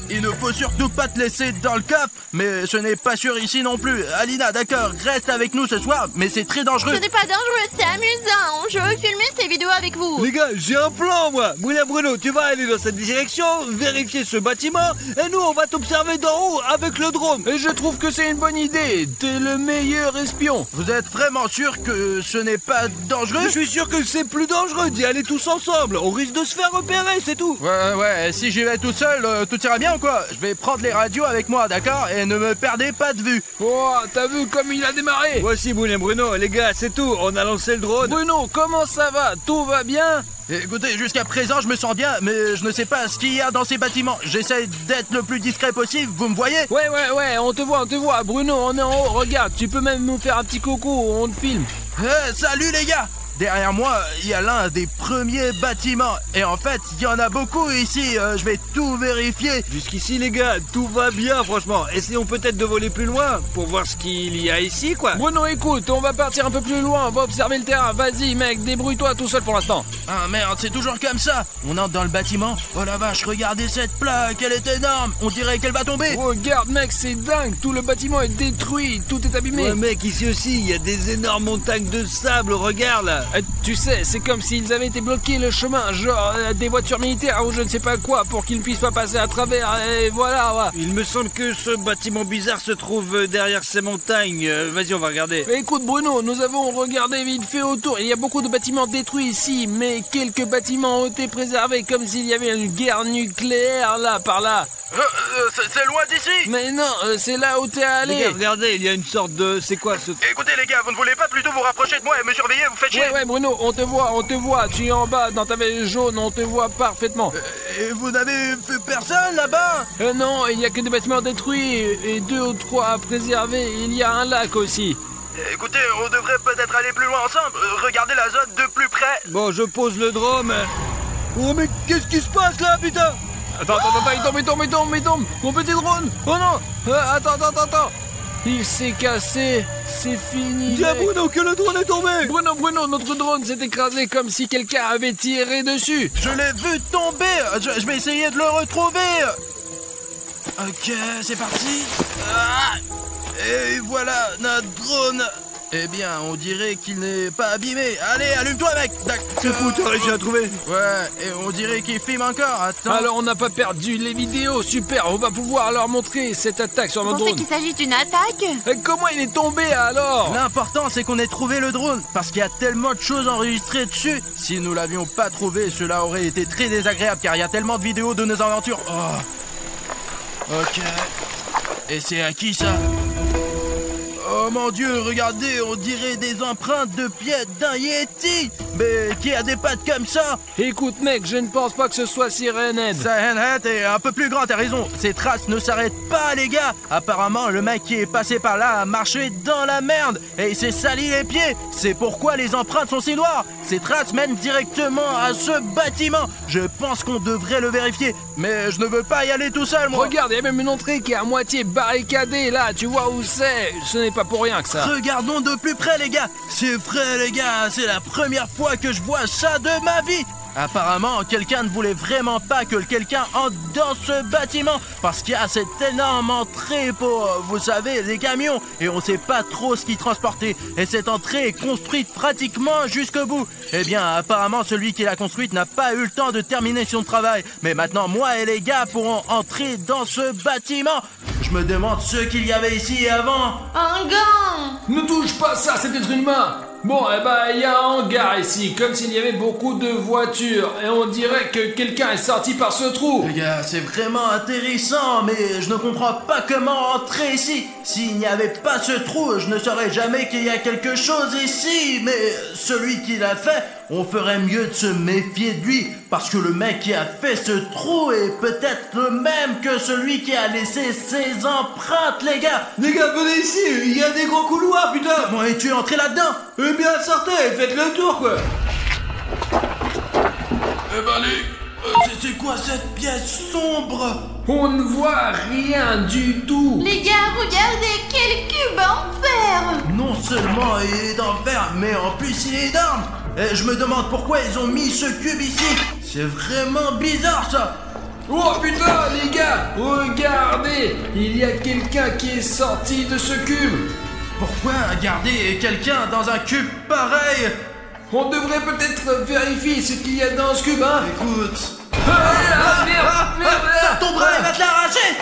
Speaker 6: Il ne faut surtout pas te laisser dans le coffre, mais ce n'est pas sûr ici non plus. Alina, d'accord, reste avec nous ce soir, mais c'est très dangereux.
Speaker 1: Ce n'est pas dangereux, c'est amusant. Je veux filmer ces vidéos avec vous.
Speaker 7: Les gars, j'ai un plan, moi. Moulin Bruno, tu vas aller dans cette direction, vérifier ce bâtiment, et nous, on va t'observer d'en haut avec le drone.
Speaker 2: Et je trouve que c'est une bonne idée. T'es le meilleur espion.
Speaker 6: Vous êtes vraiment sûr que ce n'est pas dangereux?
Speaker 7: Je suis sûr que c'est plus dangereux d'y aller tous ensemble. On risque de se faire repérer, c'est tout.
Speaker 6: Ouais, si j'y vais tout seul, tout ira bien ou quoi? Je vais prendre les radios avec moi, d'accord? Et ne me perdez pas de vue.
Speaker 2: Oh, t'as vu comme il a démarré?
Speaker 7: Voici Moulin Bruno, les gars, c'est tout. On a lancé le drone.
Speaker 2: Bruno, comment ça va? Tout va bien?
Speaker 6: Écoutez, jusqu'à présent, je me sens bien, mais je ne sais pas ce qu'il y a dans ces bâtiments. J'essaie d'être le plus discret possible, vous me voyez?
Speaker 2: Ouais, on te voit. Bruno, on est en haut, regarde, tu peux même nous faire un petit coucou, on te filme.
Speaker 6: Salut les gars! Derrière moi, il y a l'un des premiers bâtiments. Et en fait, il y en a beaucoup ici. Je vais tout vérifier.
Speaker 7: Jusqu'ici, les gars, tout va bien, franchement. Essayons peut-être de voler plus loin pour voir ce qu'il y a ici, quoi.
Speaker 2: Bruno, écoute, on va partir un peu plus loin, on va observer le terrain. Vas-y, mec, débrouille-toi tout seul pour l'instant.
Speaker 6: Ah merde, c'est toujours comme ça. On entre dans le bâtiment. Oh la vache, regardez cette plaque, elle est énorme. On dirait qu'elle va tomber.
Speaker 2: Regarde, mec, c'est dingue. Tout le bâtiment est détruit, tout est abîmé.
Speaker 7: Ouais, mec, ici aussi, il y a des énormes montagnes de sable, regarde là.
Speaker 2: Tu sais, c'est comme s'ils avaient été bloqués le chemin, genre des voitures militaires ou je ne sais pas quoi, pour qu'ils ne puissent pas passer à travers, et voilà.
Speaker 7: Il me semble que ce bâtiment bizarre se trouve derrière ces montagnes. Vas-y, on va regarder.
Speaker 2: Écoute Bruno, nous avons regardé vite fait autour. Il y a beaucoup de bâtiments détruits ici, mais quelques bâtiments ont été préservés, comme s'il y avait une guerre nucléaire là, par là.
Speaker 6: C'est loin d'ici.
Speaker 2: Mais non, c'est là où t'es allé.
Speaker 7: Les gars, regardez, il y a une sorte de... C'est quoi ce...
Speaker 6: Écoutez les gars, vous ne voulez pas plutôt vous rapprocher de moi et me surveiller, vous faites chier.
Speaker 2: Ouais Bruno, on te voit, tu es en bas dans ta veste jaune, on te voit parfaitement.
Speaker 6: Et vous n'avez fait personne là-bas?
Speaker 2: Non, il y a que des bâtiments détruits et 2 ou 3 à préserver, il y a un lac aussi.
Speaker 6: Écoutez, on devrait peut-être aller plus loin ensemble, regardez la zone de plus près.
Speaker 7: Bon, je pose le drone. Oh mais qu'est-ce qui se passe là, putain?
Speaker 2: Attends, il tombe, mon petit drone. Oh non, attends. Il s'est cassé, c'est fini.
Speaker 7: Dis à Bruno que le drone est tombé.
Speaker 2: Bruno, notre drone s'est écrasé comme si quelqu'un avait tiré dessus.
Speaker 6: Je l'ai vu tomber, je vais essayer de le retrouver. Ok, c'est parti. Et voilà, notre drone. Eh bien, on dirait qu'il n'est pas abîmé. Allez, allume-toi, mec.
Speaker 7: C'est fou, t'as réussi à trouver.
Speaker 6: Ouais, et on dirait qu'il filme encore. Attends.
Speaker 2: Alors, on n'a pas perdu les vidéos. Super, on va pouvoir leur montrer cette attaque sur notre
Speaker 1: Vous pensez
Speaker 2: drone.
Speaker 1: qu'il s'agit d'une attaque?
Speaker 2: Et comment il est tombé alors?
Speaker 6: L'important, c'est qu'on ait trouvé le drone. Parce qu'il y a tellement de choses enregistrées dessus. Si nous l'avions pas trouvé, cela aurait été très désagréable. Car il y a tellement de vidéos de nos aventures. Oh. Ok. Et c'est à qui ça? Oh mon Dieu, regardez, on dirait des empreintes de pieds d'un Yeti. Mais qui a des pattes comme ça?
Speaker 2: Écoute mec, je ne pense pas que ce soit Siren Head.
Speaker 6: Siren Head est un peu plus grand, t'as raison. Ces traces ne s'arrêtent pas, les gars. Apparemment, le mec qui est passé par là a marché dans la merde et il s'est sali les pieds. C'est pourquoi les empreintes sont si noires. Ces traces mènent directement à ce bâtiment. Je pense qu'on devrait le vérifier, mais je ne veux pas y aller tout seul, moi.
Speaker 2: Regarde, il y a même une entrée qui est à moitié barricadée là, tu vois où c'est? Ce n'est pas pour rien que ça.
Speaker 6: Regardons de plus près, les gars. C'est vrai, les gars, c'est la première fois que je vois ça de ma vie. Apparemment, quelqu'un ne voulait vraiment pas que quelqu'un entre dans ce bâtiment parce qu'il y a cette énorme entrée pour, vous savez, les camions et on sait pas trop ce qu'ils transportaient. Et cette entrée est construite pratiquement jusqu'au bout. Eh bien, apparemment, celui qui l'a construite n'a pas eu le temps de terminer son travail. Mais maintenant, moi et les gars pourront entrer dans ce bâtiment. Je me demande ce qu'il y avait ici avant.
Speaker 1: Un gant!
Speaker 2: Ne touche pas ça, c'est être humain. Bon, il y a un hangar ici, comme s'il y avait beaucoup de voitures, et on dirait que quelqu'un est sorti par ce trou.
Speaker 6: Les gars, c'est vraiment intéressant, mais je ne comprends pas comment entrer ici. S'il n'y avait pas ce trou, je ne saurais jamais qu'il y a quelque chose ici, mais celui qui l'a fait, on ferait mieux de se méfier de lui, parce que le mec qui a fait ce trou est peut-être le même que celui qui a laissé ses empreintes, les gars.
Speaker 7: Les gars, venez ici, il y a des gros couloirs, putain.
Speaker 6: Comment es-tu entré là-dedans?
Speaker 7: Eh bien, sortez, faites le tour, quoi.
Speaker 2: Eh ben,
Speaker 6: C'est quoi cette pièce sombre?
Speaker 2: on ne voit rien du tout.
Speaker 1: Les gars, regardez, quel cube en fer!
Speaker 6: Non seulement il est d'enfer, mais en plus il est énorme. Et je me demande pourquoi ils ont mis ce cube ici. C'est vraiment bizarre ça.
Speaker 2: Oh putain, les gars, regardez, il y a quelqu'un qui est sorti de ce cube.
Speaker 6: Pourquoi garder quelqu'un dans un cube pareil?
Speaker 2: On devrait peut-être vérifier ce qu'il y a dans ce cube, hein.
Speaker 6: Écoute.
Speaker 2: Merde,
Speaker 6: Ça tombera, il va te l'arracher.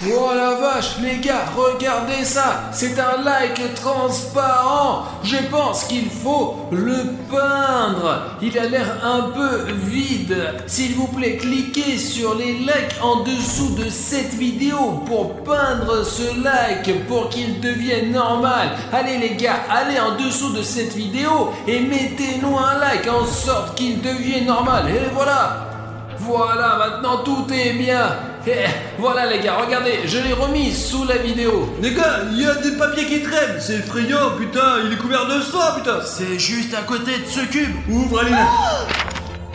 Speaker 2: Oh la vache, les gars, regardez ça. C'est un like transparent. Je pense qu'il faut le peindre. Il a l'air un peu vide. S'il vous plaît, cliquez sur les likes en dessous de cette vidéo pour peindre ce like pour qu'il devienne normal. Allez les gars, allez en dessous de cette vidéo et mettez-nous un like en sorte qu'il devienne normal. Et voilà. Voilà, maintenant tout est bien. Et voilà les gars, regardez, je l'ai remis sous la vidéo.
Speaker 7: Les gars, il y a des papiers qui traînent, c'est effrayant, putain, il est couvert de sang, putain.
Speaker 6: C'est juste à côté de ce cube.
Speaker 7: Ouvre, Alina.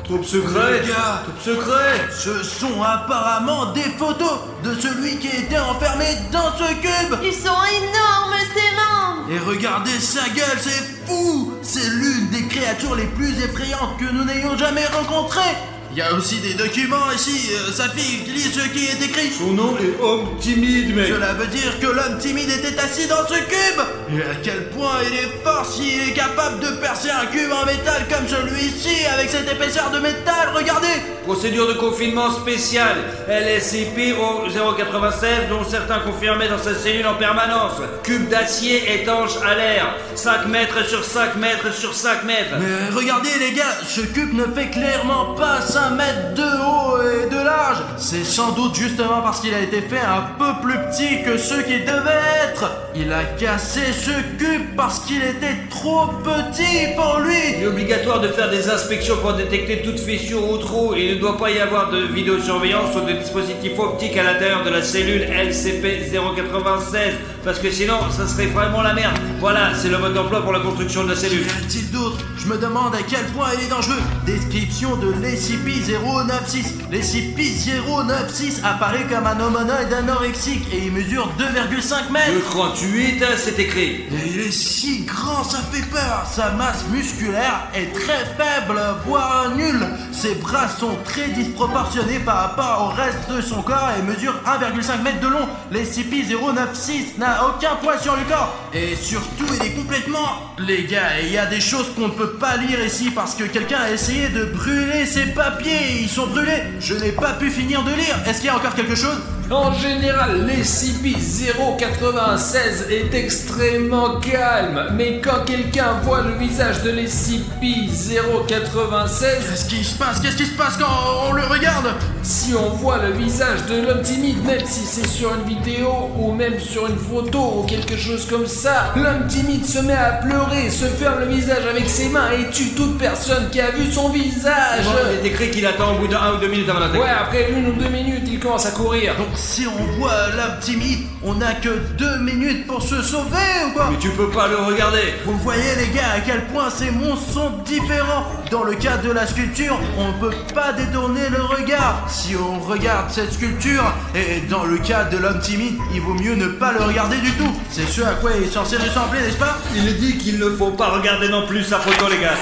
Speaker 7: Top secret,
Speaker 6: Les gars,
Speaker 7: top secret.
Speaker 6: ce sont apparemment des photos de celui qui était enfermé dans ce cube.
Speaker 1: Ils sont énormes, ces mains!
Speaker 6: Et regardez sa gueule, c'est fou. C'est l'une des créatures les plus effrayantes que nous n'ayons jamais rencontrées. Il y a aussi des documents ici, sa fille lit ce qui est écrit.
Speaker 7: Son nom est Homme Timide, mec.
Speaker 6: Cela veut dire que l'homme timide était assis dans ce cube. Et à quel point il est fort s'il est capable de percer un cube en métal comme celui-ci avec cette épaisseur de métal, regardez.
Speaker 8: Procédure de confinement spéciale. LSCP au 096, dont certains confirmés dans sa cellule en permanence. Cube d'acier étanche à l'air. 5 mètres sur 5 mètres sur 5 mètres.
Speaker 6: Mais regardez les gars, ce cube ne fait clairement pas 5 mètres de haut et de large. C'est sans doute justement parce qu'il a été fait un peu plus petit que ce qu'il devait être. Il a cassé ce cube parce qu'il était trop petit pour lui.
Speaker 8: Il est obligatoire de faire des inspections pour détecter toute fissure ou trou. Il ne doit pas y avoir de vidéosurveillance ou de dispositif optique à l'intérieur de la cellule LCP 096, parce que sinon ça serait vraiment la merde. Voilà, c'est le mode d'emploi pour la construction de la cellule.
Speaker 6: Qu'y a-t-il d'autre? Je me demande à quel point il est dangereux. Description de l'SCP-096. L'SCP-096 apparaît comme un humanoïde anorexique et il mesure 2,5 mètres.
Speaker 8: 2,38, c'est écrit.
Speaker 6: Et il est si grand, ça fait peur. Sa masse musculaire est très faible, voire nulle. Ses bras sont très disproportionnés par rapport au reste de son corps et mesure 1,5 mètre de long. L'SCP-096 n'a aucun poids sur le corps. Et surtout, il est complètement... Les gars, il y a des choses qu'on ne peut pas lire ici parce que quelqu'un a essayé de brûler ses papiers. Ils sont brûlés. Je n'ai pas pu finir de lire. Est-ce qu'il y a encore quelque chose?
Speaker 2: En général, l'SCP-096 est extrêmement calme, mais quand quelqu'un voit le visage de l'SCP-096...
Speaker 6: Qu'est-ce qui se passe? Qu'est-ce qui se passe quand on le regarde?
Speaker 2: Si on voit le visage de l'homme timide, même si c'est sur une vidéo ou même sur une photo ou quelque chose comme ça, l'homme timide se met à pleurer, se ferme le visage avec ses mains et tue toute personne qui a vu son visage.
Speaker 8: Il est écrit qu'il attend au bout d'1 ou 2 minutes avant l'attaque.
Speaker 2: Ouais, après 1 ou 2 minutes, il commence à courir.
Speaker 6: Donc si on voit l'homme timide, on n'a que 2 minutes pour se sauver ou quoi?
Speaker 8: Mais tu peux pas le regarder.
Speaker 6: Vous voyez les gars à quel point ces monstres sont différents. Dans le cas de la sculpture, on ne peut pas détourner le regard si on regarde cette sculpture. Et dans le cas de l'homme timide, il vaut mieux ne pas le regarder du tout. C'est ce à quoi il est censé ressembler, n'est-ce pas?
Speaker 8: Il est dit qu'il ne faut pas regarder non plus sa photo, les gars.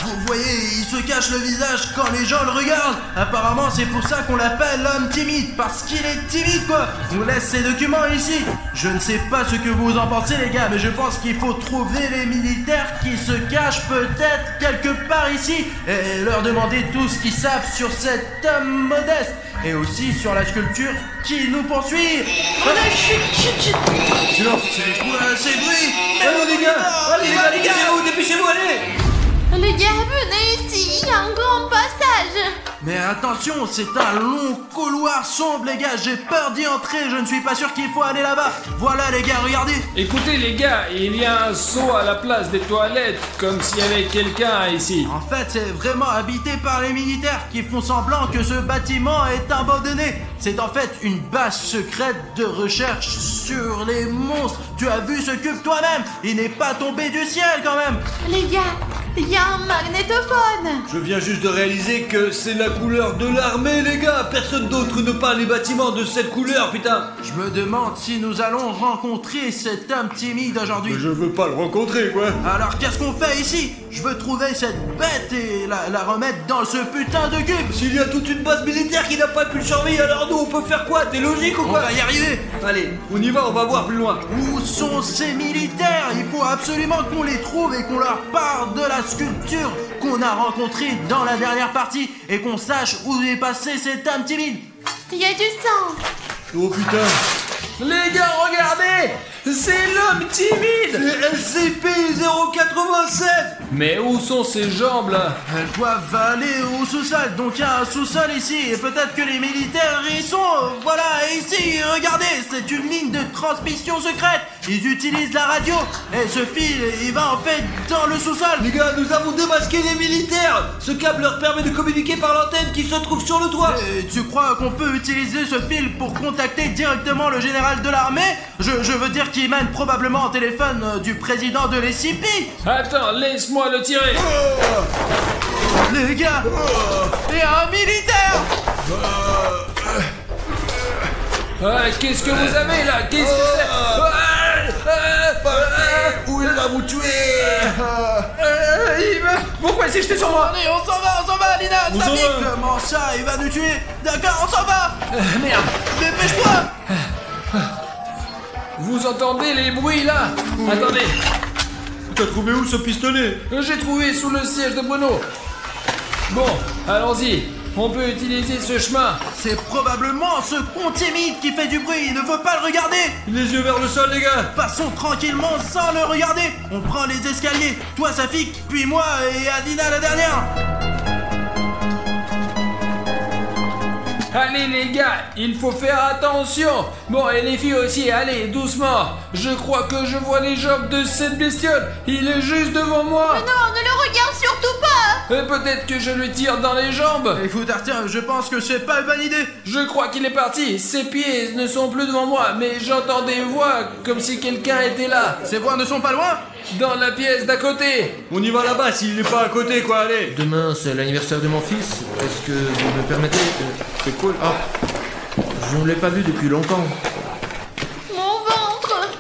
Speaker 6: Vous voyez, il se cache le visage quand les gens le regardent. Apparemment, c'est pour ça qu'on l'appelle l'homme timide, parce qu'il est timide, quoi. On laisse ces documents ici. Je ne sais pas ce que vous en pensez, les gars, mais je pense qu'il faut trouver les militaires qui se cachent peut-être quelque part ici et leur demander tout ce qu'ils savent sur cet homme modeste et aussi sur la sculpture qui nous poursuit.
Speaker 8: Silence.
Speaker 6: C'est quoi ces bruits?
Speaker 8: Allez, les gars, dépêchez-vous, allez.
Speaker 1: Les gars, venez ici, il y a un grand passage.
Speaker 2: Mais attention, c'est un long couloir sombre, les gars. J'ai peur d'y entrer. Je ne suis pas sûr qu'il faut aller là-bas. Voilà, les gars, regardez.
Speaker 9: Écoutez les gars, il y a un seau à la place des toilettes, comme s'il y avait quelqu'un ici.
Speaker 2: En fait, c'est vraiment habité par les militaires qui font semblant que ce bâtiment est abandonné. C'est en fait une base secrète de recherche sur les monstres. Tu as vu ce cube toi-même? Il n'est pas tombé du ciel quand même.
Speaker 1: Les gars, il y a un magnétophone.
Speaker 7: Je viens juste de réaliser que c'est la couleur de l'armée, les gars. Personne d'autre ne peint les bâtiments de cette couleur, putain.
Speaker 2: Je me demande si nous allons rencontrer cet homme timide aujourd'hui.
Speaker 7: Je veux pas le rencontrer, quoi.
Speaker 2: Alors qu'est-ce qu'on fait ici? Je veux trouver cette bête et la remettre dans ce putain de cube.
Speaker 7: S'il y a toute une base militaire qui n'a pas pu le surveiller, alors nous on peut faire quoi? T'es logique ou
Speaker 2: On
Speaker 7: quoi?
Speaker 2: va y arriver.
Speaker 7: Allez, on y va, on va voir plus loin.
Speaker 2: Où sont ces militaires? Il faut absolument qu'on les trouve et qu'on leur parle de la sculpture qu'on a rencontrée dans la dernière partie et qu'on sache où est passé cet homme timide.
Speaker 1: Il y a du sang.
Speaker 7: Oh putain.
Speaker 9: Les gars, regardez! C'est l'homme timide!
Speaker 7: C'est SCP-096.
Speaker 9: Mais où sont ces jambes là?
Speaker 2: Elles doivent aller au sous-sol, donc il y a un sous-sol ici, et peut-être que les militaires y sont. Voilà, ici, regardez, c'est une ligne de transmission secrète. Ils utilisent la radio, et ce fil, il va en fait dans le sous-sol.
Speaker 7: Les gars, nous avons démasqué les militaires. Ce câble leur permet de communiquer par l'antenne qui se trouve sur le toit.
Speaker 2: Et tu crois qu'on peut utiliser ce fil pour contacter directement le général de l'armée? Je veux dire qu'il mène probablement au téléphone du président de l'SCP.
Speaker 9: Attends, laisse-moi le tirer!
Speaker 2: Les gars, il y a un militaire.
Speaker 9: Qu'est-ce que vous avez là? Qu'est-ce que c'est?
Speaker 4: Où il va vous tuer?
Speaker 9: Pourquoi il s'est jeté sur moi?
Speaker 2: Allez, on s'en va, Alina.
Speaker 7: On
Speaker 2: Ça
Speaker 7: s'en
Speaker 2: pique.
Speaker 7: va.
Speaker 2: Comment ça, il va nous tuer? D'accord, on s'en va.
Speaker 9: Merde!
Speaker 2: Dépêche-toi.
Speaker 9: Vous entendez les bruits là? Attendez!
Speaker 7: T'as trouvé où ce pistolet?
Speaker 9: J'ai trouvé sous le siège de Bruno. Bon, allons-y. On peut utiliser ce chemin.
Speaker 2: C'est probablement ce con timide qui fait du bruit. Il ne faut pas le regarder.
Speaker 7: Les yeux vers le sol, les gars.
Speaker 2: Passons tranquillement sans le regarder. On prend les escaliers. Toi, Safik, puis moi et Alina la dernière.
Speaker 9: Allez les gars, il faut faire attention. Bon, et les filles aussi, allez, doucement. Je crois que je vois les jambes de cette bestiole. Il est juste devant moi.
Speaker 1: Non, ne le regarde surtout pas.
Speaker 9: Peut-être que je lui tire dans les jambes.
Speaker 2: Écoute, Arthur, je pense que c'est pas une bonne idée.
Speaker 9: Je crois qu'il est parti. Ses pieds ne sont plus devant moi, mais j'entends des voix comme si quelqu'un était là.
Speaker 2: Ces voix ne sont pas loin.
Speaker 9: Dans la pièce d'à côté.
Speaker 7: On y va là-bas s'il n'est pas à côté, quoi, allez.
Speaker 10: Demain, c'est l'anniversaire de mon fils. Est-ce que vous me permettez?
Speaker 7: C'est cool.
Speaker 10: Ah, je ne l'ai pas vu depuis longtemps.
Speaker 1: Mon ventre.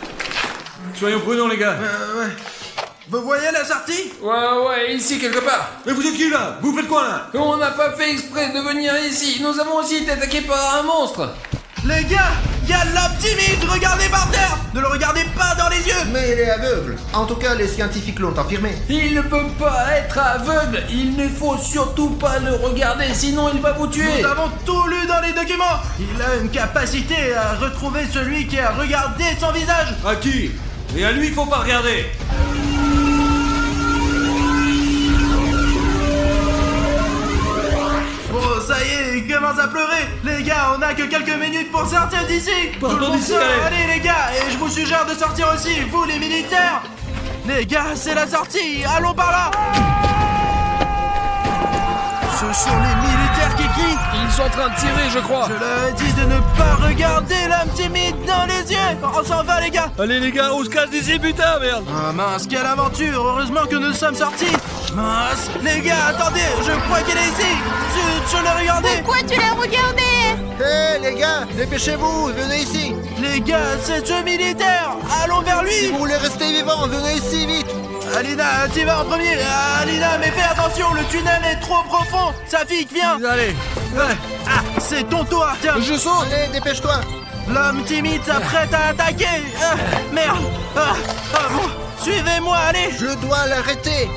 Speaker 7: Soyons prudents, les gars.
Speaker 2: Ouais. Vous voyez la sortie?
Speaker 9: Ouais, ici quelque part.
Speaker 7: Mais vous êtes qui, là? Vous faites quoi, là?
Speaker 9: On n'a pas fait exprès de venir ici. Nous avons aussi été attaqués par un monstre.
Speaker 2: Les gars, il y a l'homme timide. Regardez par terre. Ne le regardez pas dans les yeux.
Speaker 10: Mais il est aveugle. En tout cas, les scientifiques l'ont affirmé.
Speaker 9: Il ne peut pas être aveugle. Il ne faut surtout pas le regarder, sinon il va vous tuer.
Speaker 2: Nous avons tout lu dans les documents. Il a une capacité à retrouver celui qui a regardé son visage.
Speaker 7: À qui? Et à lui, faut pas regarder.
Speaker 2: Bon, ça y est, il commence à pleurer. Les gars, on a que quelques minutes pour sortir d'ici. Tout le monde
Speaker 7: d'ici,
Speaker 2: sort.
Speaker 7: allez.
Speaker 2: Allez les gars, et je vous suggère de sortir aussi, vous les militaires. Les gars, c'est la sortie. Allons par là. Ce sont les militaires qui crient.
Speaker 9: Ils sont en train de tirer, je crois.
Speaker 2: Je leur ai dit de ne pas regarder l'homme timide dans les yeux. On s'en va les gars.
Speaker 7: Allez, les gars, on se cache d'ici, putain, merde.
Speaker 2: Ah mince, quelle aventure. Heureusement que nous sommes sortis. Mince, les gars, attendez, je crois qu'il est ici. Je l'ai regardé.
Speaker 1: Pourquoi tu l'as regardé?
Speaker 4: Hé les gars, dépêchez-vous, venez ici.
Speaker 2: Les gars, c'est ce militaire. Allons vers
Speaker 4: Si
Speaker 2: lui.
Speaker 4: vous voulez rester vivant, venez ici vite.
Speaker 2: Alina, tu vas en premier. Alina, mais fais attention, le tunnel est trop profond. Safik, viens.
Speaker 7: Allez.
Speaker 2: Ouais. Ah, c'est ton tour, Arthur.
Speaker 9: Je saute.
Speaker 4: Allez, dépêche-toi.
Speaker 2: L'homme timide s'apprête à attaquer. Merde. Bon, suivez-moi, allez.
Speaker 4: Je dois l'arrêter.